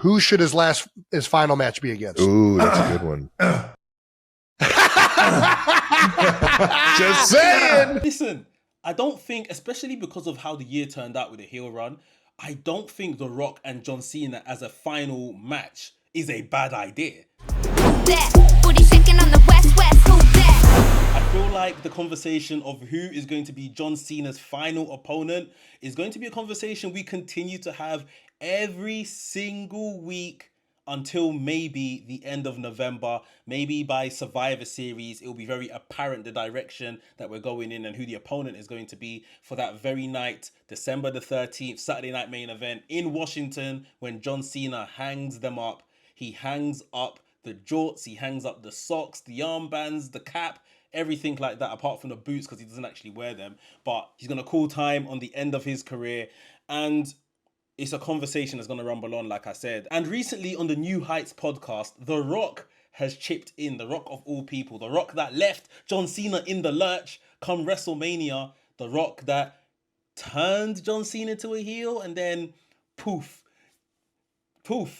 Who should his final match be against? Ooh, that's a good one. Just saying. Listen, I don't think, especially because of how the year turned out with the heel run, I don't think The Rock and John Cena as a final match is a bad idea. I feel like the conversation of who is going to be John Cena's final opponent is going to be a conversation we continue to have every single week until maybe the end of November. Maybe by Survivor Series, it will be very apparent the direction that we're going in and who the opponent is going to be for that very night, December the 13th, Saturday Night Main Event in Washington, when John Cena hangs them up. He hangs up the jorts, he hangs up the socks, the armbands, the cap, everything like that, apart from the boots because he doesn't actually wear them. But he's going to call time on the end of his career. And it's a conversation that's going to rumble on, like I said. And recently on the New Heights podcast, The Rock has chipped in. The Rock of all people. The Rock that left John Cena in the lurch come WrestleMania. The Rock that turned John Cena to a heel and then poof,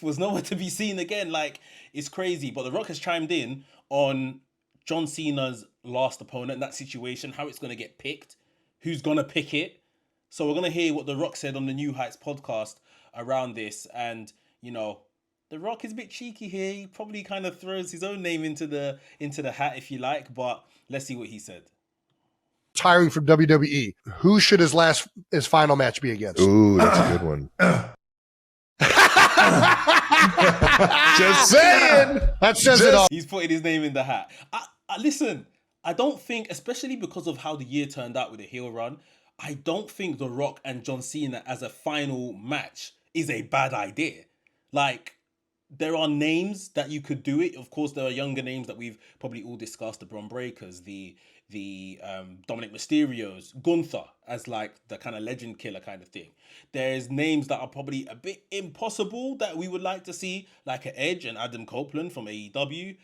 was nowhere to be seen again. Like, it's crazy. But The Rock has chimed in on John Cena's last opponent, that situation, how it's going to get picked, who's going to pick it. So we're going to hear what The Rock said on the New Heights podcast around this. And, you know, The Rock is a bit cheeky here. He probably kind of throws his own name into the hat, if you like. But let's see what he said. Retiring from WWE. Who should his final match be against? Ooh, that's a good one. Just saying. That says it all. He's putting his name in the hat. Listen, I don't think, especially because of how the year turned out with the heel run, I don't think The Rock and John Cena as a final match is a bad idea. Like, there are names that you could do it. Of course, there are younger names that we've probably all discussed, the Bron Breakkers, the Dominic Mysterios, Gunther as like the kind of legend killer kind of thing. There's names that are probably a bit impossible that we would like to see, like an Edge and Adam Copeland from AEW.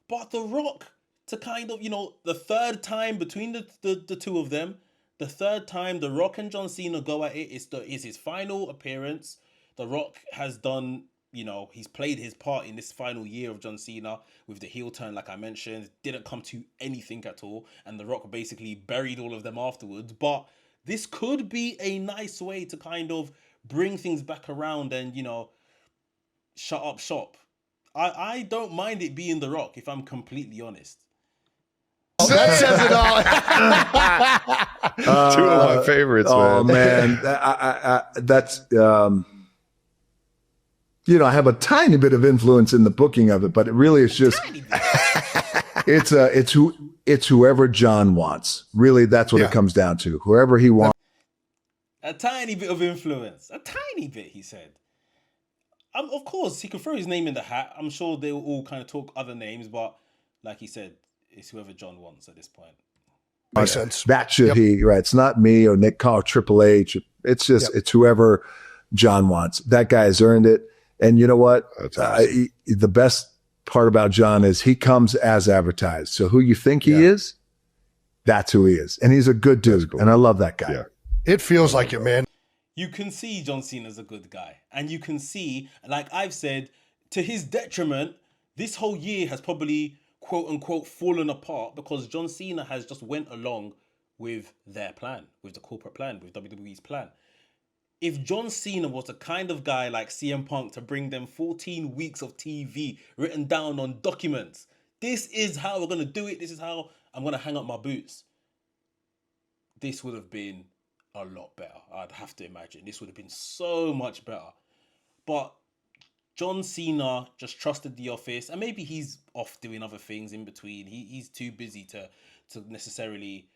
But The Rock, to kind of, you know, the third time between the two of them, the third time The Rock and John Cena go at it is his final appearance. The Rock has done, you know, he's played his part in this final year of John Cena with the heel turn, like I mentioned. Didn't come to anything at all. And The Rock basically buried all of them afterwards. But this could be a nice way to kind of bring things back around and, you know, shut up shop. I don't mind it being The Rock, if I'm completely honest. That says it all. Two of my favorites, man. Oh, man. That's, you know, I have a tiny bit of influence in the booking of it, but it really is just, it's whoever John wants. Really, that's what it comes down to. Whoever he wants. A tiny bit of influence. A tiny bit, he said. Of course, he could throw his name in the hat. I'm sure they will all kind of talk other names, but like he said, it's whoever John wants at this point. Makes sense. That should he, right? It's not me or Nick Carr, Triple H. It's just, it's whoever John wants. That guy has earned it. And you know what? Awesome. The best part about John is he comes as advertised. So who you think he is, that's who he is. And he's a good dude. Cool. And I love that guy. Yeah. It feels like it, man. You can see John Cena's a good guy. And you can see, like I've said, to his detriment, this whole year has probably, quote unquote, fallen apart because John Cena has just went along with their plan, with the corporate plan, with WWE's plan. If John Cena was the kind of guy like CM Punk to bring them 14 weeks of TV written down on documents, this is how we're going to do it, this is how I'm going to hang up my boots, this would have been a lot better. I'd have to imagine. This would have been so much better. But John Cena just trusted the office, and maybe he's off doing other things in between. He's too busy to necessarily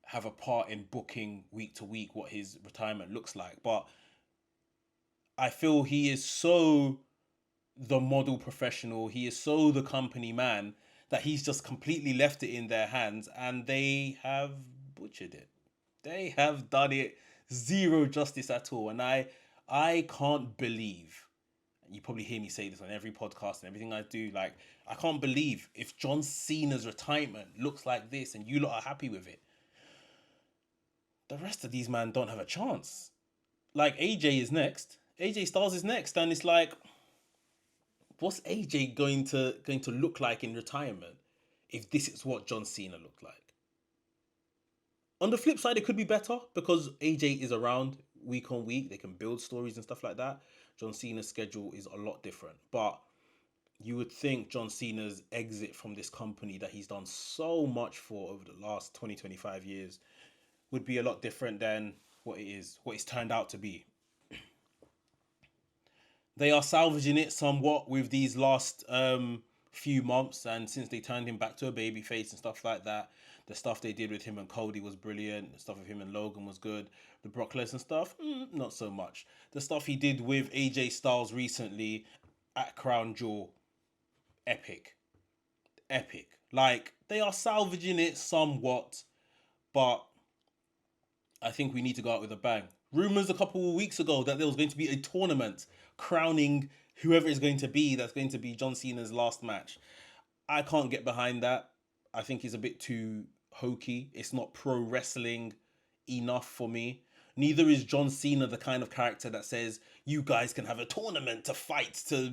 have a part in booking week to week what his retirement looks like. But I feel he is so the model professional, he is so the company man, that he's just completely left it in their hands, and they have butchered it. They have done it zero justice at all. And I can't believe, you probably hear me say this on every podcast and everything I do, like, I can't believe if John Cena's retirement looks like this and you lot are happy with it, the rest of these men don't have a chance. Like, AJ is next. AJ Styles is next. And it's like, what's AJ going to look like in retirement if this is what John Cena looked like? On the flip side, it could be better because AJ is around week on week. They can build stories and stuff like that. John Cena's schedule is a lot different. But you would think John Cena's exit from this company that he's done so much for over the last 20, 25 years would be a lot different than what it's turned out to be. They are salvaging it somewhat with these last few months, and since they turned him back to a babyface and stuff like that. The stuff they did with him and Cody was brilliant. The stuff with him and Logan was good. The Brock Lesnar stuff, not so much. The stuff he did with AJ Styles recently at Crown Jewel, epic. Like, they are salvaging it somewhat, but I think we need to go out with a bang. Rumors a couple of weeks ago that there was going to be a tournament crowning whoever is going to be, that's going to be John Cena's last match. I can't get behind that. I think it's a bit too hokey. It's not pro wrestling enough for me. Neither is John Cena the kind of character that says, you guys can have a tournament to fight, to,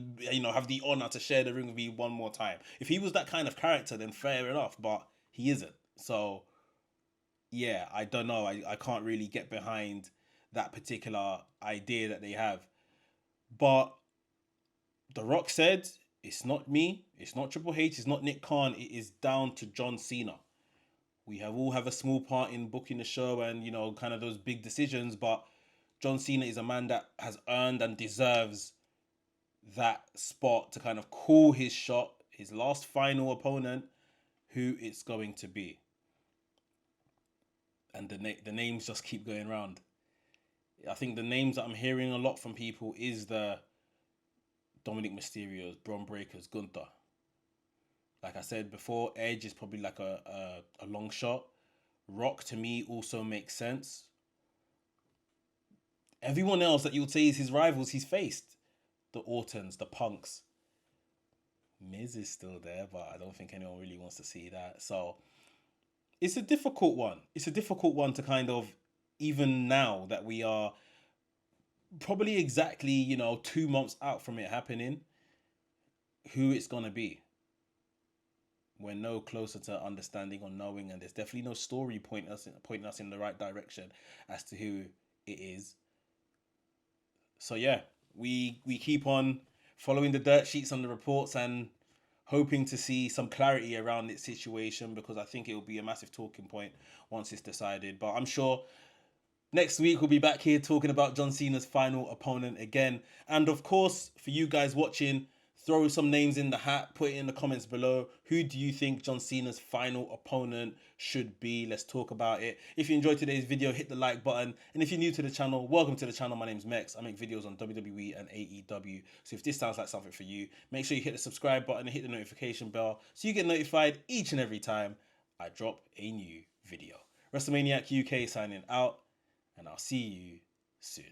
have the honor to share the ring with me one more time. If he was that kind of character, then fair enough, but he isn't. So, yeah, I don't know. I can't really get behind that particular idea that they have. But The Rock said, it's not me, it's not Triple H, it's not Nick Khan, it is down to John Cena. We all have a small part in booking the show and, kind of those big decisions, but John Cena is a man that has earned and deserves that spot to kind of call his shot, his last final opponent, who it's going to be. And the names just keep going around. I think the names that I'm hearing a lot from people is the Dominic Mysterio's, Braun Breaker's, Gunther. Like I said before, Edge is probably like a long shot. Rock, to me, also makes sense. Everyone else that you would say is his rivals, he's faced. The Ortons, the Punks. Miz is still there, but I don't think anyone really wants to see that. So, it's a difficult one. It's a difficult one to kind of, even now that we are probably exactly, 2 months out from it happening, who it's going to be. We're no closer to understanding or knowing, and there's definitely no story pointing us in the right direction as to who it is. So yeah, we keep on following the dirt sheets and the reports and hoping to see some clarity around this situation, because I think it will be a massive talking point once it's decided. But I'm sure next week we'll be back here talking about John Cena's final opponent again. And of course, for you guys watching, throw some names in the hat, put it in the comments below. Who do you think John Cena's final opponent should be? Let's talk about it. If you enjoyed today's video, hit the like button. And if you're new to the channel, welcome to the channel. My name's Mex. I make videos on WWE and AEW. So if this sounds like something for you, make sure you hit the subscribe button and hit the notification bell so you get notified each and every time I drop a new video. WrestleManiac UK signing out, and I'll see you soon.